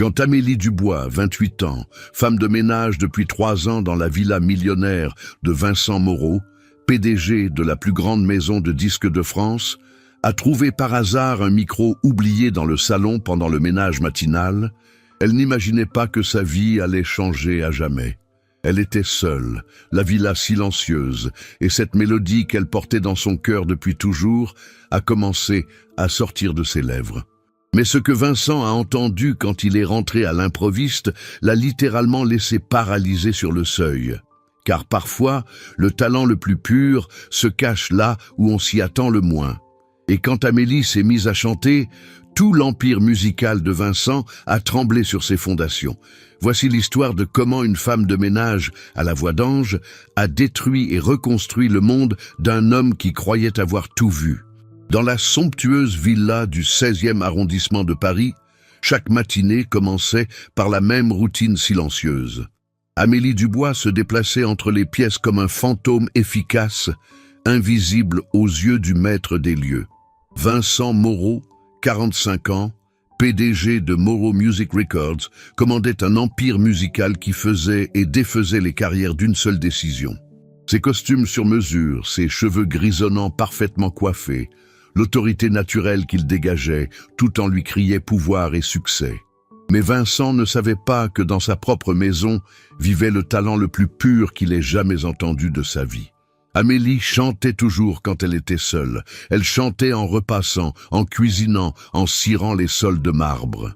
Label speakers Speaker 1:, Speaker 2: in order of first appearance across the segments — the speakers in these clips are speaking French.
Speaker 1: Quand Amélie Dubois, 28 ans, femme de ménage depuis 3 ans dans la villa millionnaire de Vincent Moreau, PDG de la plus grande maison de disques de France, a trouvé par hasard un micro oublié dans le salon pendant le ménage matinal, elle n'imaginait pas que sa vie allait changer à jamais. Elle était seule, la villa silencieuse, et cette mélodie qu'elle portait dans son cœur depuis toujours a commencé à sortir de ses lèvres. Mais ce que Vincent a entendu quand il est rentré à l'improviste l'a littéralement laissé paralysé sur le seuil. Car parfois, le talent le plus pur se cache là où on s'y attend le moins. Et quand Amélie s'est mise à chanter, tout l'empire musical de Vincent a tremblé sur ses fondations. Voici l'histoire de comment une femme de ménage à la voix d'ange a détruit et reconstruit le monde d'un homme qui croyait avoir tout vu. Dans la somptueuse villa du 16e arrondissement de Paris, chaque matinée commençait par la même routine silencieuse. Amélie Dubois se déplaçait entre les pièces comme un fantôme efficace, invisible aux yeux du maître des lieux. Vincent Moreau, 45 ans, PDG de Moreau Music Records, commandait un empire musical qui faisait et défaisait les carrières d'une seule décision. Ses costumes sur mesure, ses cheveux grisonnants parfaitement coiffés, l'autorité naturelle qu'il dégageait, tout en lui criait pouvoir et succès. Mais Vincent ne savait pas que dans sa propre maison vivait le talent le plus pur qu'il ait jamais entendu de sa vie. Amélie chantait toujours quand elle était seule. Elle chantait en repassant, en cuisinant, en cirant les sols de marbre.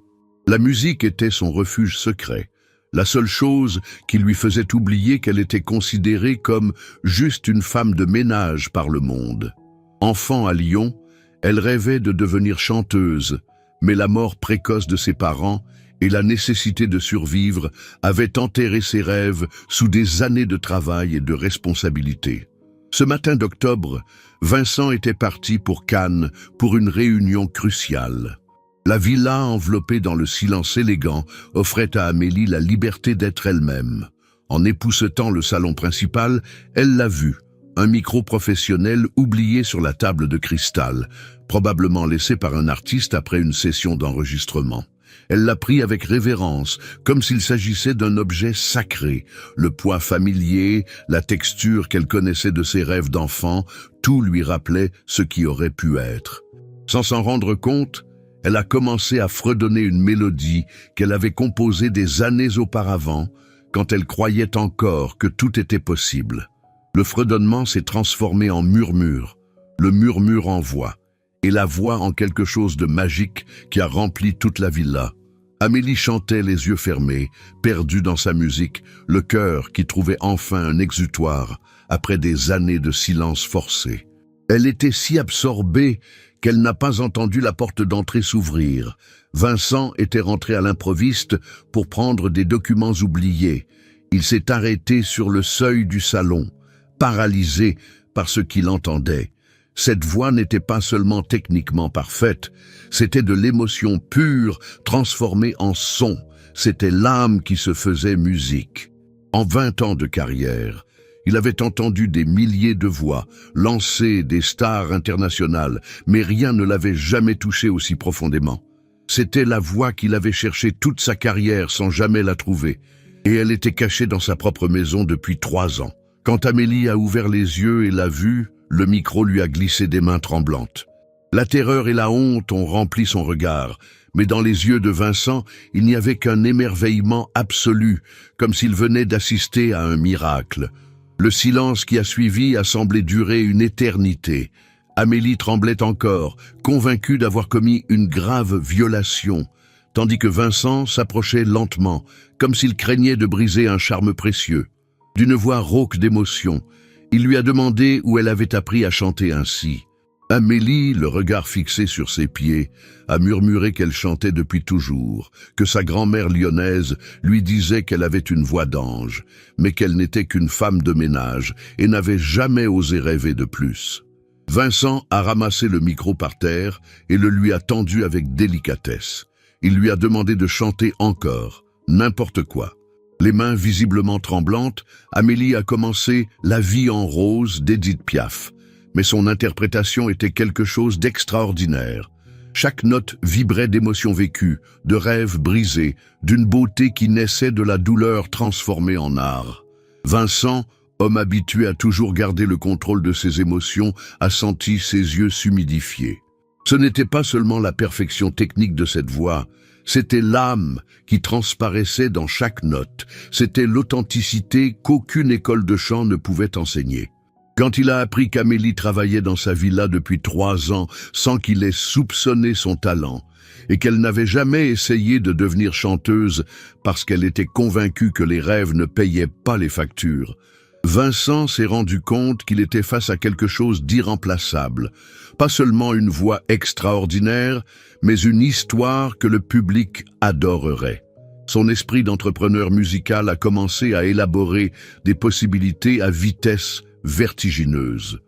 Speaker 1: La musique était son refuge secret, la seule chose qui lui faisait oublier qu'elle était considérée comme juste une femme de ménage par le monde. Enfant à Lyon, elle rêvait de devenir chanteuse, mais la mort précoce de ses parents et la nécessité de survivre avaient enterré ses rêves sous des années de travail et de responsabilité. Ce matin d'octobre, Vincent était parti pour Cannes pour une réunion cruciale. La villa, enveloppée dans le silence élégant, offrait à Amélie la liberté d'être elle-même. En époussetant le salon principal, elle l'a vu, un micro professionnel oublié sur la table de cristal, probablement laissé par un artiste après une session d'enregistrement. Elle l'a pris avec révérence, comme s'il s'agissait d'un objet sacré. Le poids familier, la texture qu'elle connaissait de ses rêves d'enfant, tout lui rappelait ce qui aurait pu être. Sans s'en rendre compte, elle a commencé à fredonner une mélodie qu'elle avait composée des années auparavant, quand elle croyait encore que tout était possible. Le fredonnement s'est transformé en murmure, le murmure en voix, et la voix en quelque chose de magique qui a rempli toute la villa. Amélie chantait les yeux fermés, perdue dans sa musique, le cœur qui trouvait enfin un exutoire après des années de silence forcé. Elle était si absorbée qu'elle n'a pas entendu la porte d'entrée s'ouvrir. Vincent était rentré à l'improviste pour prendre des documents oubliés. Il s'est arrêté sur le seuil du salon, paralysé par ce qu'il entendait. Cette voix n'était pas seulement techniquement parfaite, c'était de l'émotion pure transformée en son. C'était l'âme qui se faisait musique. En 20 ans de carrière, il avait entendu des milliers de voix, lancé des stars internationales, mais rien ne l'avait jamais touché aussi profondément. C'était la voix qu'il avait cherchée toute sa carrière sans jamais la trouver, et elle était cachée dans sa propre maison depuis 3 ans. Quand Amélie a ouvert les yeux et l'a vue, le micro lui a glissé des mains tremblantes. La terreur et la honte ont rempli son regard, mais dans les yeux de Vincent, il n'y avait qu'un émerveillement absolu, comme s'il venait d'assister à un miracle. Le silence qui a suivi a semblé durer une éternité. Amélie tremblait encore, convaincue d'avoir commis une grave violation, tandis que Vincent s'approchait lentement, comme s'il craignait de briser un charme précieux. D'une voix rauque d'émotion, il lui a demandé où elle avait appris à chanter ainsi. Amélie, le regard fixé sur ses pieds, a murmuré qu'elle chantait depuis toujours, que sa grand-mère lyonnaise lui disait qu'elle avait une voix d'ange, mais qu'elle n'était qu'une femme de ménage et n'avait jamais osé rêver de plus. Vincent a ramassé le micro par terre et le lui a tendu avec délicatesse. Il lui a demandé de chanter encore, n'importe quoi. Les mains visiblement tremblantes, Amélie a commencé « La vie en rose » d'Édith Piaf. Mais son interprétation était quelque chose d'extraordinaire. Chaque note vibrait d'émotions vécues, de rêves brisés, d'une beauté qui naissait de la douleur transformée en art. Vincent, homme habitué à toujours garder le contrôle de ses émotions, a senti ses yeux s'humidifier. Ce n'était pas seulement la perfection technique de cette voix, c'était l'âme qui transparaissait dans chaque note, c'était l'authenticité qu'aucune école de chant ne pouvait enseigner. Quand il a appris qu'Amélie travaillait dans sa villa depuis 3 ans sans qu'il ait soupçonné son talent, et qu'elle n'avait jamais essayé de devenir chanteuse parce qu'elle était convaincue que les rêves ne payaient pas les factures, Vincent s'est rendu compte qu'il était face à quelque chose d'irremplaçable. Pas seulement une voix extraordinaire, mais une histoire que le public adorerait. Son esprit d'entrepreneur musical a commencé à élaborer des possibilités à vitesse vertigineuse.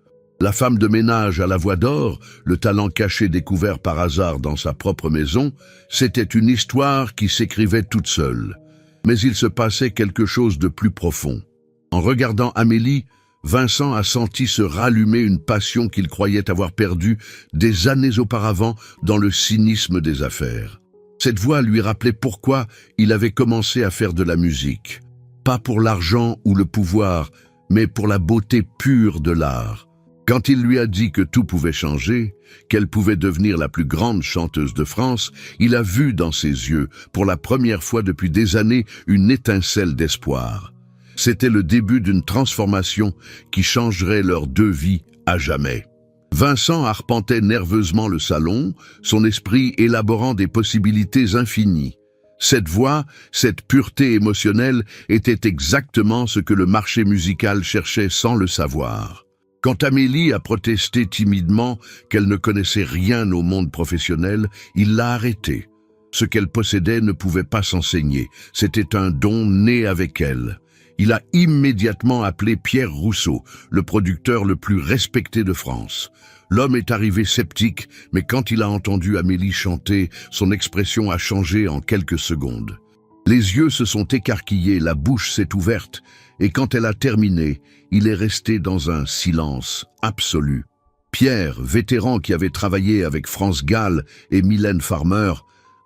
Speaker 1: La femme de ménage à la voix d'or, le talent caché découvert par hasard dans sa propre maison, c'était une histoire qui s'écrivait toute seule. Mais il se passait quelque chose de plus profond. En regardant Amélie, Vincent a senti se rallumer une passion qu'il croyait avoir perdue des années auparavant dans le cynisme des affaires. Cette voix lui rappelait pourquoi il avait commencé à faire de la musique. Pas pour l'argent ou le pouvoir, mais pour la beauté pure de l'art. Quand il lui a dit que tout pouvait changer, qu'elle pouvait devenir la plus grande chanteuse de France, il a vu dans ses yeux, pour la première fois depuis des années, une étincelle d'espoir. C'était le début d'une transformation qui changerait leurs 2 vies à jamais. Vincent arpentait nerveusement le salon, son esprit élaborant des possibilités infinies. Cette voix, cette pureté émotionnelle était exactement ce que le marché musical cherchait sans le savoir. Quand Amélie a protesté timidement qu'elle ne connaissait rien au monde professionnel, il l'a arrêtée. Ce qu'elle possédait ne pouvait pas s'enseigner, c'était un don né avec elle. Il a immédiatement appelé Pierre Rousseau, le producteur le plus respecté de France. L'homme est arrivé sceptique, mais quand il a entendu Amélie chanter, son expression a changé en quelques secondes. Les yeux se sont écarquillés, la bouche s'est ouverte, et quand elle a terminé, il est resté dans un silence absolu. Pierre, vétéran qui avait travaillé avec France Gall et Mylène Farmer,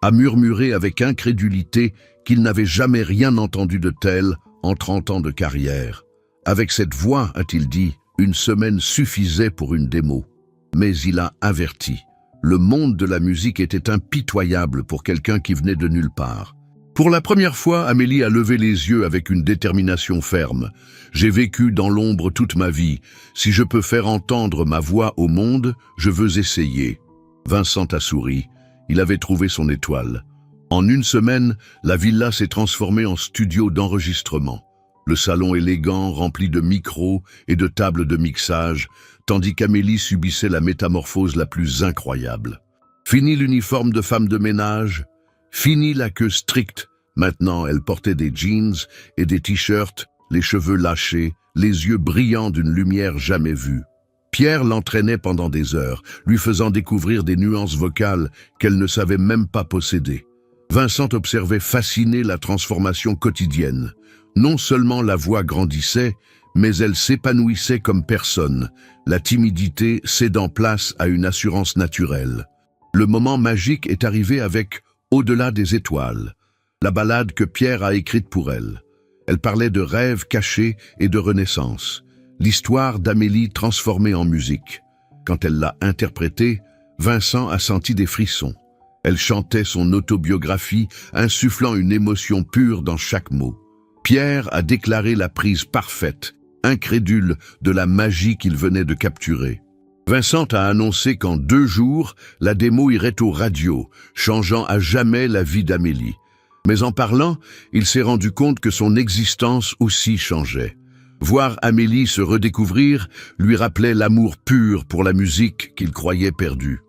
Speaker 1: a murmuré avec incrédulité qu'il n'avait jamais rien entendu de tel en 30 ans de carrière. Avec cette voix, a-t-il dit, 1 semaine suffisait pour une démo. Mais il a averti. Le monde de la musique était impitoyable pour quelqu'un qui venait de nulle part. Pour la première fois, Amélie a levé les yeux avec une détermination ferme. « J'ai vécu dans l'ombre toute ma vie. Si je peux faire entendre ma voix au monde, je veux essayer. » Vincent a souri. Il avait trouvé son étoile. En 1 semaine, la villa s'est transformée en studio d'enregistrement. Le salon élégant, rempli de micros et de tables de mixage, tandis qu'Amélie subissait la métamorphose la plus incroyable. Fini l'uniforme de femme de ménage, fini la queue stricte. Maintenant, elle portait des jeans et des t-shirts, les cheveux lâchés, les yeux brillants d'une lumière jamais vue. Pierre l'entraînait pendant des heures, lui faisant découvrir des nuances vocales qu'elle ne savait même pas posséder. Vincent observait fasciné la transformation quotidienne. Non seulement la voix grandissait, mais elle s'épanouissait comme personne, la timidité cédant place à une assurance naturelle. Le moment magique est arrivé avec « Au-delà des étoiles », la ballade que Pierre a écrite pour elle. Elle parlait de rêves cachés et de renaissance, l'histoire d'Amélie transformée en musique. Quand elle l'a interprétée, Vincent a senti des frissons. Elle chantait son autobiographie, insufflant une émotion pure dans chaque mot. Pierre a déclaré la prise parfaite, incrédule de la magie qu'il venait de capturer. Vincent a annoncé qu'en 2 jours, la démo irait aux radios, changeant à jamais la vie d'Amélie. Mais en parlant, il s'est rendu compte que son existence aussi changeait. Voir Amélie se redécouvrir lui rappelait l'amour pur pour la musique qu'il croyait perdue.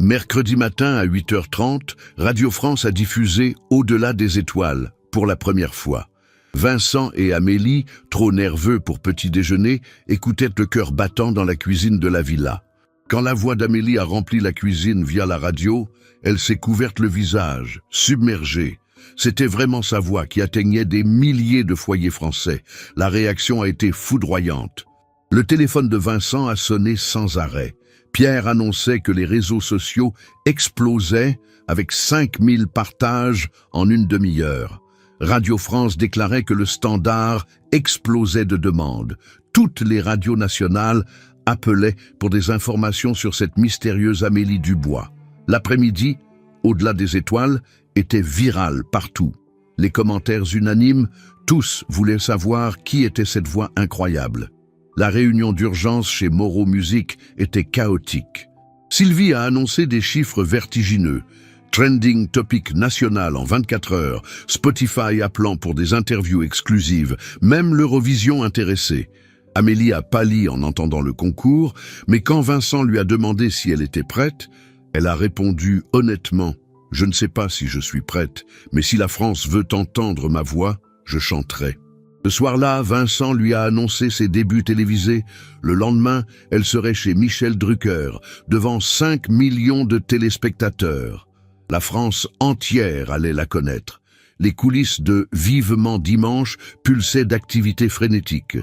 Speaker 1: Mercredi matin à 8h30, Radio France a diffusé « Au-delà des étoiles » pour la première fois. Vincent et Amélie, trop nerveux pour petit déjeuner, écoutaient le cœur battant dans la cuisine de la villa. Quand la voix d'Amélie a rempli la cuisine via la radio, elle s'est couverte le visage, submergée. C'était vraiment sa voix qui atteignait des milliers de foyers français. La réaction a été foudroyante. Le téléphone de Vincent a sonné sans arrêt. Pierre annonçait que les réseaux sociaux explosaient avec 5000 partages en une demi-heure. Radio France déclarait que le Standard explosait de demandes. Toutes les radios nationales appelaient pour des informations sur cette mystérieuse Amélie Dubois. L'après-midi, au-delà des étoiles, était viral partout. Les commentaires unanimes, tous voulaient savoir qui était cette voix incroyable. La réunion d'urgence chez Moreau Music était chaotique. Sylvie a annoncé des chiffres vertigineux. Trending topic national en 24 heures, Spotify appelant pour des interviews exclusives, même l'Eurovision intéressée. Amélie a pâli en entendant le concours, mais quand Vincent lui a demandé si elle était prête, elle a répondu honnêtement « Je ne sais pas si je suis prête, mais si la France veut entendre ma voix, je chanterai ». Ce soir-là, Vincent lui a annoncé ses débuts télévisés. Le lendemain, elle serait chez Michel Drucker, devant 5 millions de téléspectateurs. La France entière allait la connaître. Les coulisses de Vivement Dimanche pulsaient d'activité frénétique.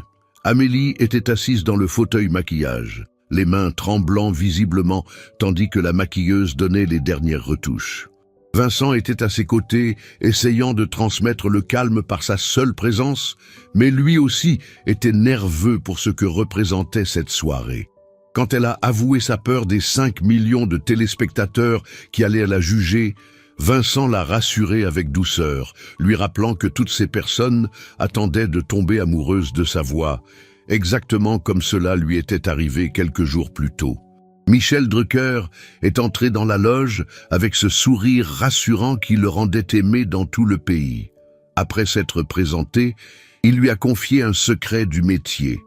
Speaker 1: Amélie était assise dans le fauteuil maquillage, les mains tremblant visiblement, tandis que la maquilleuse donnait les dernières retouches. Vincent était à ses côtés, essayant de transmettre le calme par sa seule présence, mais lui aussi était nerveux pour ce que représentait cette soirée. Quand elle a avoué sa peur des 5 millions de téléspectateurs qui allaient la juger, Vincent l'a rassurée avec douceur, lui rappelant que toutes ces personnes attendaient de tomber amoureuses de sa voix, exactement comme cela lui était arrivé quelques jours plus tôt. Michel Drucker est entré dans la loge avec ce sourire rassurant qui le rendait aimé dans tout le pays. Après s'être présenté, il lui a confié un secret du métier.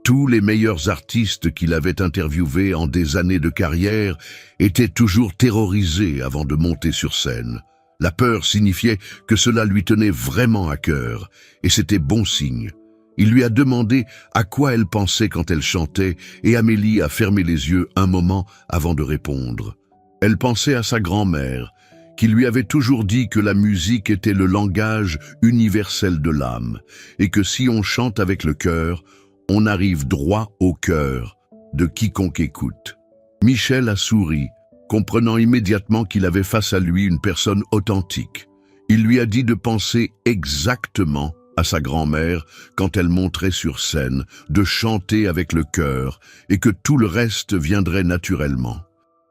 Speaker 1: Tous les meilleurs artistes qu'il avait interviewés en des années de carrière étaient toujours terrorisés avant de monter sur scène. La peur signifiait que cela lui tenait vraiment à cœur, et c'était bon signe. Il lui a demandé à quoi elle pensait quand elle chantait, et Amélie a fermé les yeux un moment avant de répondre. Elle pensait à sa grand-mère, qui lui avait toujours dit que la musique était le langage universel de l'âme, et que si on chante avec le cœur, on arrive droit au cœur de quiconque écoute. Michel a souri, comprenant immédiatement qu'il avait face à lui une personne authentique. Il lui a dit de penser exactement à sa grand-mère quand elle monterait sur scène, de chanter avec le cœur et que tout le reste viendrait naturellement.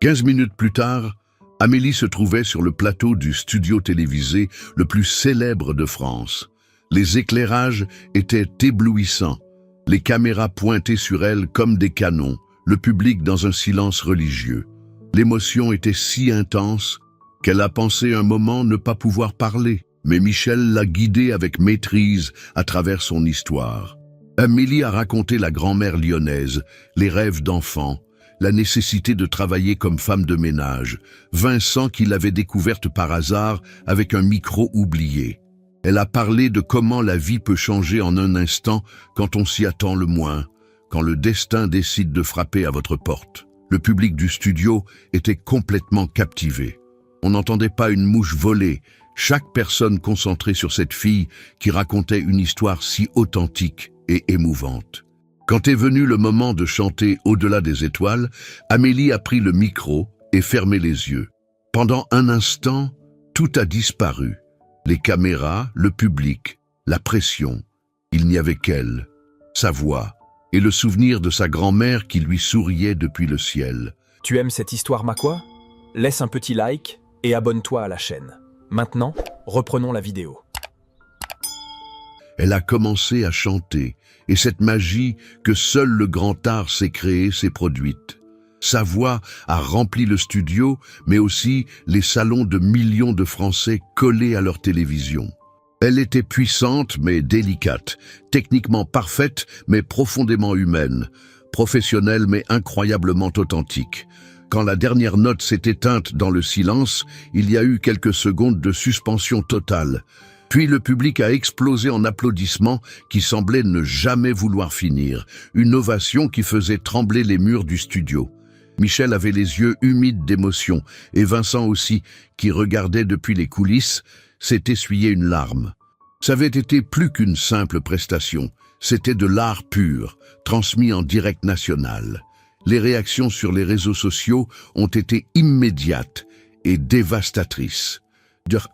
Speaker 1: 15 minutes plus tard, Amélie se trouvait sur le plateau du studio télévisé le plus célèbre de France. Les éclairages étaient éblouissants, les caméras pointées sur elle comme des canons, le public dans un silence religieux. L'émotion était si intense qu'elle a pensé un moment ne pas pouvoir parler. Mais Michel l'a guidée avec maîtrise à travers son histoire. Amélie a raconté la grand-mère lyonnaise, les rêves d'enfant, la nécessité de travailler comme femme de ménage, Vincent qui l'avait découverte par hasard avec un micro oublié. Elle a parlé de comment la vie peut changer en un instant quand on s'y attend le moins, quand le destin décide de frapper à votre porte. Le public du studio était complètement captivé. On n'entendait pas une mouche voler, chaque personne concentrée sur cette fille qui racontait une histoire si authentique et émouvante. Quand est venu le moment de chanter Au-delà des étoiles, Amélie a pris le micro et fermé les yeux. Pendant un instant, tout a disparu. Les caméras, le public, la pression. Il n'y avait qu'elle, sa voix et le souvenir de sa grand-mère qui lui souriait depuis le ciel.
Speaker 2: Tu aimes cette histoire, Makwa? Laisse un petit like et abonne-toi à la chaîne. Maintenant, reprenons la vidéo.
Speaker 1: Elle a commencé à chanter, et cette magie que seul le grand art sait créer s'est produite. Sa voix a rempli le studio, mais aussi les salons de millions de Français collés à leur télévision. Elle était puissante mais délicate, techniquement parfaite mais profondément humaine, professionnelle mais incroyablement authentique. Quand la dernière note s'est éteinte dans le silence, il y a eu quelques secondes de suspension totale. Puis le public a explosé en applaudissements qui semblaient ne jamais vouloir finir, une ovation qui faisait trembler les murs du studio. Michel avait les yeux humides d'émotion, et Vincent aussi, qui regardait depuis les coulisses, s'est essuyé une larme. Ça avait été plus qu'une simple prestation, c'était de l'art pur, transmis en direct national. Les réactions sur les réseaux sociaux ont été immédiates et dévastatrices.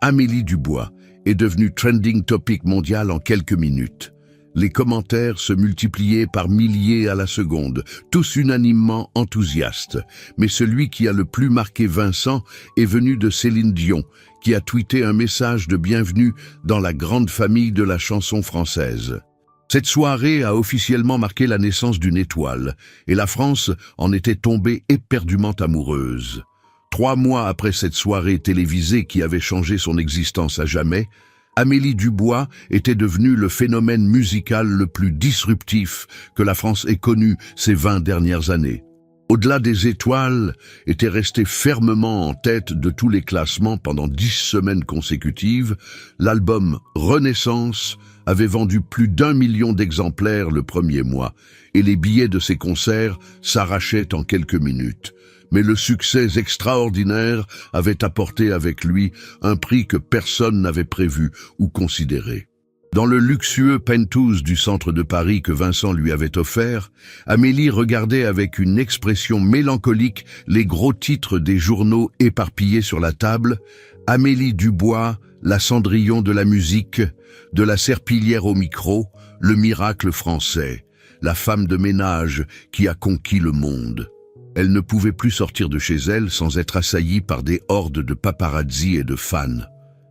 Speaker 1: Amélie Dubois est devenue trending topic mondial en quelques minutes. Les commentaires se multipliaient par milliers à la seconde, tous unanimement enthousiastes. Mais celui qui a le plus marqué Vincent est venu de Céline Dion, qui a tweeté un message de bienvenue dans la grande famille de la chanson française. Cette soirée a officiellement marqué la naissance d'une étoile, et la France en était tombée éperdument amoureuse. 3 mois après cette soirée télévisée qui avait changé son existence à jamais, Amélie Dubois était devenue le phénomène musical le plus disruptif que la France ait connu ces 20 dernières années. Au-delà des étoiles, était restée fermement en tête de tous les classements pendant 10 semaines consécutives, l'album Renaissance avait vendu plus d'1 million d'exemplaires le premier mois, et les billets de ses concerts s'arrachaient en quelques minutes. Mais le succès extraordinaire avait apporté avec lui un prix que personne n'avait prévu ou considéré. Dans le luxueux penthouse du centre de Paris que Vincent lui avait offert, Amélie regardait avec une expression mélancolique les gros titres des journaux éparpillés sur la table. Amélie Dubois, la Cendrillon de la musique, de la Serpillière au micro, le miracle français, la femme de ménage qui a conquis le monde. Elle ne pouvait plus sortir de chez elle sans être assaillie par des hordes de paparazzi et de fans.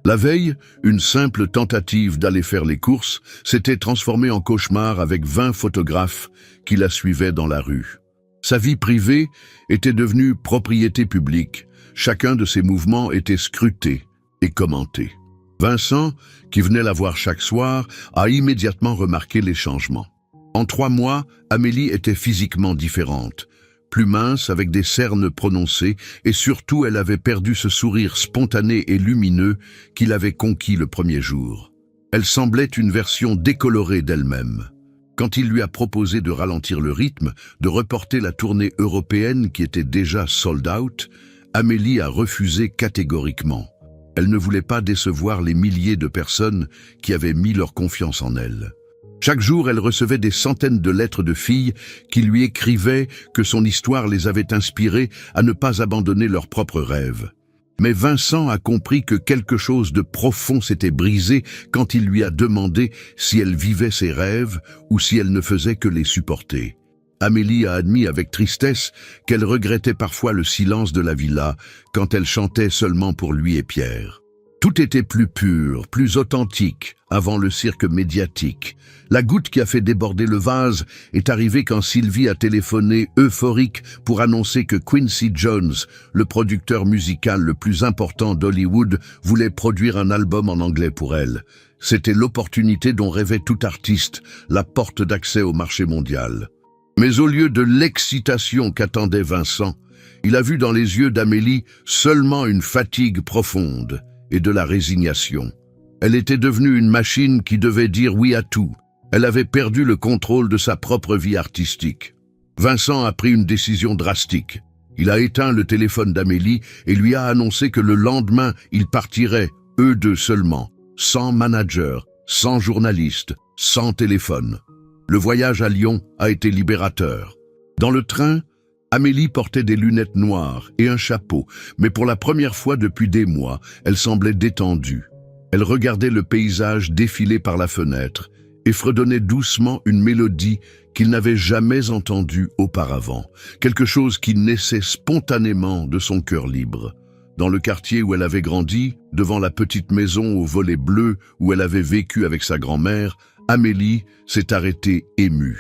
Speaker 1: La veille, une simple tentative d'aller faire les courses s'était transformée en cauchemar avec 20 photographes qui la suivaient dans la rue. Sa vie privée était devenue propriété publique. Chacun de ses mouvements était scruté et commenté. Vincent, qui venait la voir chaque soir, a immédiatement remarqué les changements. En 3 mois, Amélie était physiquement différente. Plus mince, avec des cernes prononcées, et surtout elle avait perdu ce sourire spontané et lumineux qu'il avait conquis le premier jour. Elle semblait une version décolorée d'elle-même. Quand il lui a proposé de ralentir le rythme, de reporter la tournée européenne qui était déjà sold out, Amélie a refusé catégoriquement. Elle ne voulait pas décevoir les milliers de personnes qui avaient mis leur confiance en elle. Chaque jour, elle recevait des centaines de lettres de filles qui lui écrivaient que son histoire les avait inspirées à ne pas abandonner leurs propres rêves. Mais Vincent a compris que quelque chose de profond s'était brisé quand il lui a demandé si elle vivait ses rêves ou si elle ne faisait que les supporter. Amélie a admis avec tristesse qu'elle regrettait parfois le silence de la villa quand elle chantait seulement pour lui et Pierre. Tout était plus pur, plus authentique, avant le cirque médiatique. La goutte qui a fait déborder le vase est arrivée quand Sylvie a téléphoné euphorique pour annoncer que Quincy Jones, le producteur musical le plus important d'Hollywood, voulait produire un album en anglais pour elle. C'était l'opportunité dont rêvait tout artiste, la porte d'accès au marché mondial. Mais au lieu de l'excitation qu'attendait Vincent, il a vu dans les yeux d'Amélie seulement une fatigue profonde et de la résignation. Elle était devenue une machine qui devait dire oui à tout. Elle avait perdu le contrôle de sa propre vie artistique. Vincent a pris une décision drastique. Il a éteint le téléphone d'Amélie et lui a annoncé que le lendemain, ils partiraient, eux deux seulement, sans manager, sans journaliste, sans téléphone. Le voyage à Lyon a été libérateur. Dans le train, Amélie portait des lunettes noires et un chapeau, mais pour la première fois depuis des mois, elle semblait détendue. Elle regardait le paysage défiler par la fenêtre et fredonnait doucement une mélodie qu'il n'avait jamais entendue auparavant, quelque chose qui naissait spontanément de son cœur libre. Dans le quartier où elle avait grandi, devant la petite maison aux volets bleus où elle avait vécu avec sa grand-mère, Amélie s'est arrêtée émue.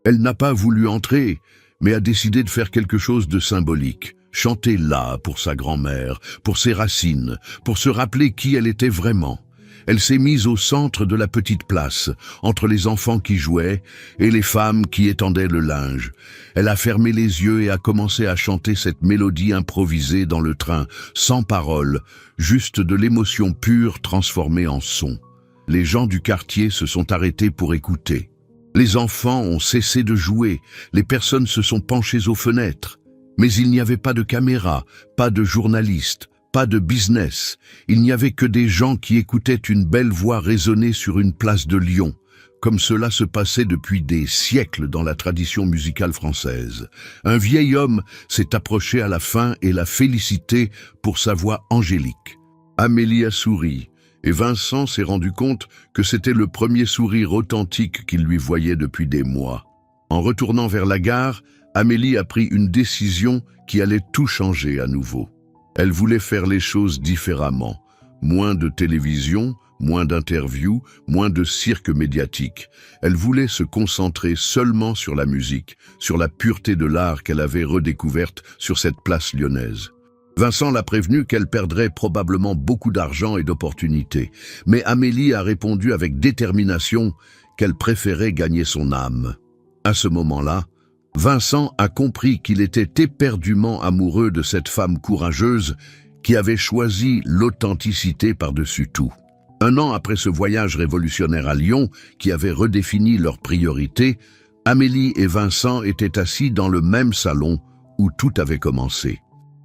Speaker 1: Elle n'a pas voulu entrer, mais a décidé de faire quelque chose de symbolique. Chanter là pour sa grand-mère, pour ses racines, pour se rappeler qui elle était vraiment. Elle s'est mise au centre de la petite place, entre les enfants qui jouaient et les femmes qui étendaient le linge. Elle a fermé les yeux et a commencé à chanter cette mélodie improvisée dans le train, sans paroles, juste de l'émotion pure transformée en son. Les gens du quartier se sont arrêtés pour écouter. Les enfants ont cessé de jouer, les personnes se sont penchées aux fenêtres. Mais il n'y avait pas de caméra, pas de journalistes, pas de business. Il n'y avait que des gens qui écoutaient une belle voix résonner sur une place de Lyon. comme cela se passait depuis des siècles dans la tradition musicale française. Un vieil homme s'est approché à la fin et l'a félicité pour sa voix angélique. Amélie a souri, et Vincent s'est rendu compte que c'était le premier sourire authentique qu'il lui voyait depuis des mois. En retournant vers la gare, Amélie a pris une décision qui allait tout changer à nouveau. Elle voulait faire les choses différemment. Moins de télévision, moins d'interviews, moins de cirque médiatique. Elle voulait se concentrer seulement sur la musique, sur la pureté de l'art qu'elle avait redécouverte sur cette place lyonnaise. Vincent l'a prévenue qu'elle perdrait probablement beaucoup d'argent et d'opportunités, mais Amélie a répondu avec détermination qu'elle préférait gagner son âme. À ce moment-là, Vincent a compris qu'il était éperdument amoureux de cette femme courageuse qui avait choisi l'authenticité par-dessus tout. 1 an après ce voyage révolutionnaire à Lyon, qui avait redéfini leurs priorités, Amélie et Vincent étaient assis dans le même salon où tout avait commencé.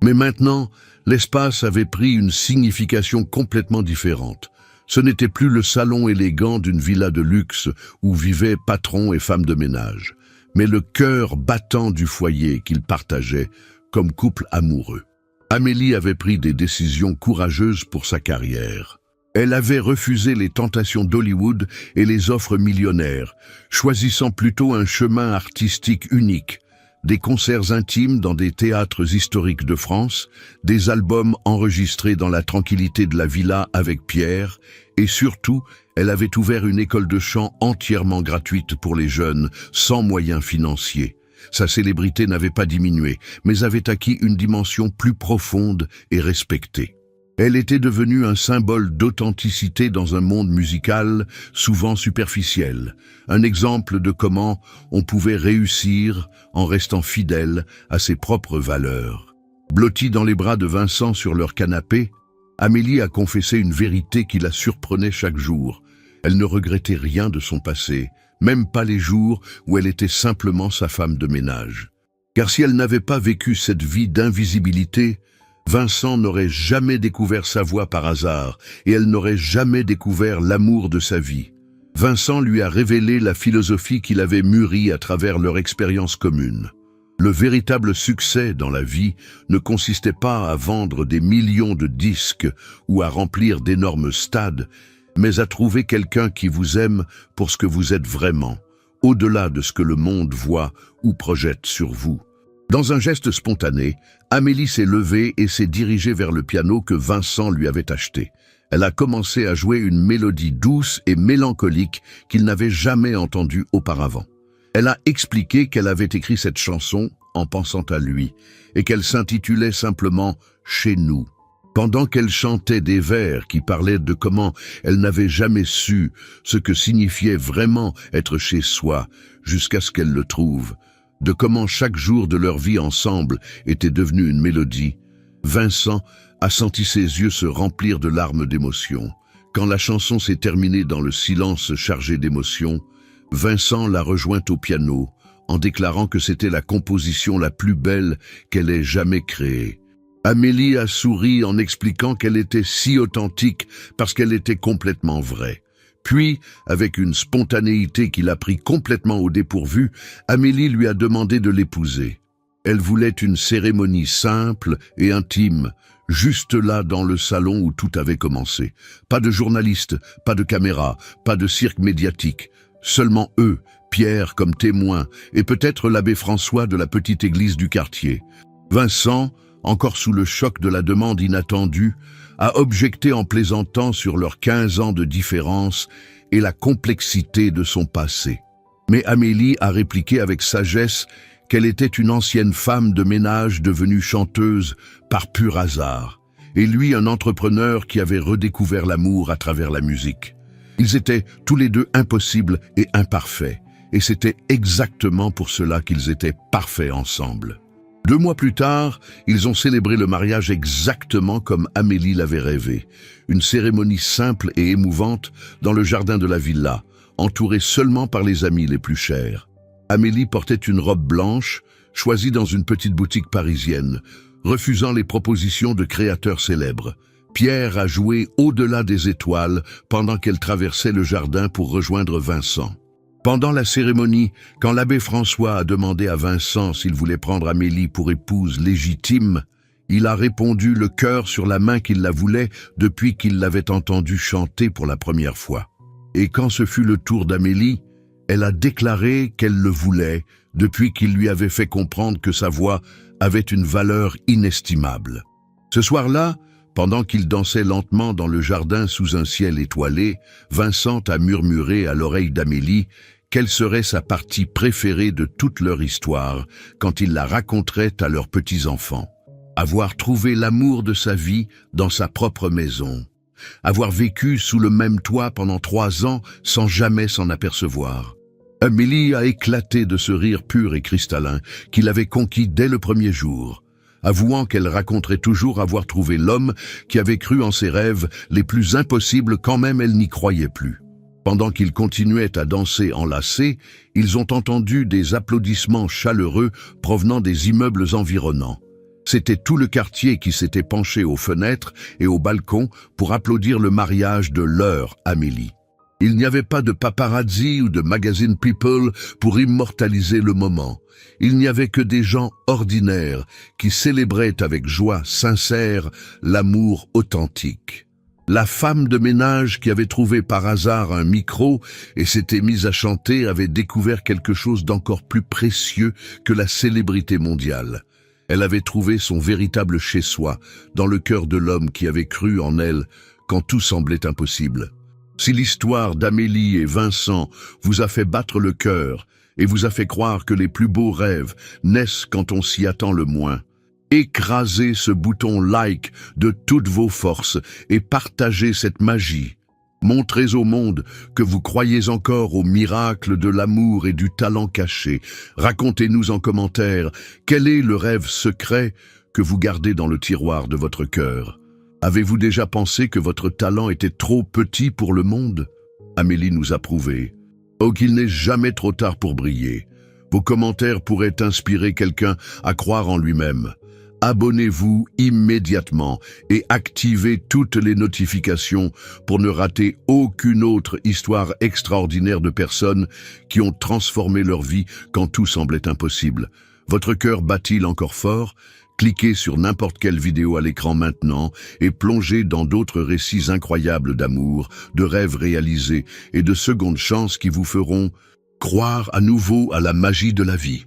Speaker 1: Mais maintenant, l'espace avait pris une signification complètement différente. Ce n'était plus le salon élégant d'une villa de luxe où vivaient patrons et femmes de ménage, mais le cœur battant du foyer qu'ils partageaient comme couple amoureux. Amélie avait pris des décisions courageuses pour sa carrière. Elle avait refusé les tentations d'Hollywood et les offres millionnaires, choisissant plutôt un chemin artistique unique, des concerts intimes dans des théâtres historiques de France, des albums enregistrés dans la tranquillité de la villa avec Pierre, et surtout, elle avait ouvert une école de chant entièrement gratuite pour les jeunes, sans moyens financiers. Sa célébrité n'avait pas diminué, mais avait acquis une dimension plus profonde et respectée. Elle était devenue un symbole d'authenticité dans un monde musical souvent superficiel, un exemple de comment on pouvait réussir en restant fidèle à ses propres valeurs. Blottie dans les bras de Vincent sur leur canapé, Amélie a confessé une vérité qui la surprenait chaque jour. Elle ne regrettait rien de son passé, même pas les jours où elle était simplement sa femme de ménage. Car si elle n'avait pas vécu cette vie d'invisibilité, Vincent n'aurait jamais découvert sa voix par hasard et elle n'aurait jamais découvert l'amour de sa vie. Vincent lui a révélé la philosophie qu'il avait mûrie à travers leur expérience commune. Le véritable succès dans la vie ne consistait pas à vendre des millions de disques ou à remplir d'énormes stades, mais à trouver quelqu'un qui vous aime pour ce que vous êtes vraiment, au-delà de ce que le monde voit ou projette sur vous. Dans un geste spontané, Amélie s'est levée et s'est dirigée vers le piano que Vincent lui avait acheté. Elle a commencé à jouer une mélodie douce et mélancolique qu'il n'avait jamais entendue auparavant. Elle a expliqué qu'elle avait écrit cette chanson en pensant à lui et qu'elle s'intitulait simplement « Chez nous ». Pendant qu'elle chantait des vers qui parlaient de comment elle n'avait jamais su ce que signifiait vraiment être chez soi jusqu'à ce qu'elle le trouve, de comment chaque jour de leur vie ensemble était devenu une mélodie, Vincent a senti ses yeux se remplir de larmes d'émotion. Quand la chanson s'est terminée dans le silence chargé d'émotion, Vincent l'a rejointe au piano en déclarant que c'était la composition la plus belle qu'elle ait jamais créée. Amélie a souri en expliquant qu'elle était si authentique parce qu'elle était complètement vraie. Puis, avec une spontanéité qui l'a pris complètement au dépourvu, Amélie lui a demandé de l'épouser. Elle voulait une cérémonie simple et intime, juste là dans le salon où tout avait commencé. Pas de journalistes, pas de caméra, pas de cirque médiatique. Seulement eux, Pierre comme témoin, et peut-être l'abbé François de la petite église du quartier. Vincent, encore sous le choc de la demande inattendue, a objecté en plaisantant sur leurs 15 ans de différence et la complexité de son passé. Mais Amélie a répliqué avec sagesse qu'elle était une ancienne femme de ménage devenue chanteuse par pur hasard, et lui un entrepreneur qui avait redécouvert l'amour à travers la musique. Ils étaient tous les deux impossibles et imparfaits, et c'était exactement pour cela qu'ils étaient parfaits ensemble. 2 mois plus tard, ils ont célébré le mariage exactement comme Amélie l'avait rêvé. Une cérémonie simple et émouvante dans le jardin de la villa, entourée seulement par les amis les plus chers. Amélie portait une robe blanche, choisie dans une petite boutique parisienne, refusant les propositions de créateurs célèbres. Pierre a joué au-delà des étoiles pendant qu'elle traversait le jardin pour rejoindre Vincent. Pendant la cérémonie, quand l'abbé François a demandé à Vincent s'il voulait prendre Amélie pour épouse légitime, il a répondu le cœur sur la main qu'il la voulait depuis qu'il l'avait entendue chanter pour la première fois. Et quand ce fut le tour d'Amélie, elle a déclaré qu'elle le voulait depuis qu'il lui avait fait comprendre que sa voix avait une valeur inestimable. Ce soir-là, pendant qu'ils dansaient lentement dans le jardin sous un ciel étoilé, Vincent a murmuré à l'oreille d'Amélie quelle serait sa partie préférée de toute leur histoire quand il la raconterait à leurs petits-enfants. Avoir trouvé l'amour de sa vie dans sa propre maison. Avoir vécu sous le même toit pendant 3 ans sans jamais s'en apercevoir. Amélie a éclaté de ce rire pur et cristallin qu'il avait conquis dès le premier jour, avouant qu'elle raconterait toujours avoir trouvé l'homme qui avait cru en ses rêves les plus impossibles quand même elle n'y croyait plus. Pendant qu'ils continuaient à danser enlacés, ils ont entendu des applaudissements chaleureux provenant des immeubles environnants. C'était tout le quartier qui s'était penché aux fenêtres et aux balcons pour applaudir le mariage de leur Amélie. Il n'y avait pas de paparazzi ou de magazine People pour immortaliser le moment. Il n'y avait que des gens ordinaires qui célébraient avec joie sincère l'amour authentique. La femme de ménage qui avait trouvé par hasard un micro et s'était mise à chanter avait découvert quelque chose d'encore plus précieux que la célébrité mondiale. Elle avait trouvé son véritable chez-soi, dans le cœur de l'homme qui avait cru en elle quand tout semblait impossible. Si l'histoire d'Amélie et Vincent vous a fait battre le cœur et vous a fait croire que les plus beaux rêves naissent quand on s'y attend le moins, écrasez ce bouton like de toutes vos forces et partagez cette magie. Montrez au monde que vous croyez encore au miracle de l'amour et du talent caché. Racontez-nous en commentaire quel est le rêve secret que vous gardez dans le tiroir de votre cœur. Avez-vous déjà pensé que votre talent était trop petit pour le monde? Amélie nous a prouvé. Oh, qu'il n'est jamais trop tard pour briller. Vos commentaires pourraient inspirer quelqu'un à croire en lui-même. Abonnez-vous immédiatement et activez toutes les notifications pour ne rater aucune autre histoire extraordinaire de personnes qui ont transformé leur vie quand tout semblait impossible. Votre cœur bat-il encore fort? Cliquez sur n'importe quelle vidéo à l'écran maintenant et plongez dans d'autres récits incroyables d'amour, de rêves réalisés et de secondes chances qui vous feront croire à nouveau à la magie de la vie.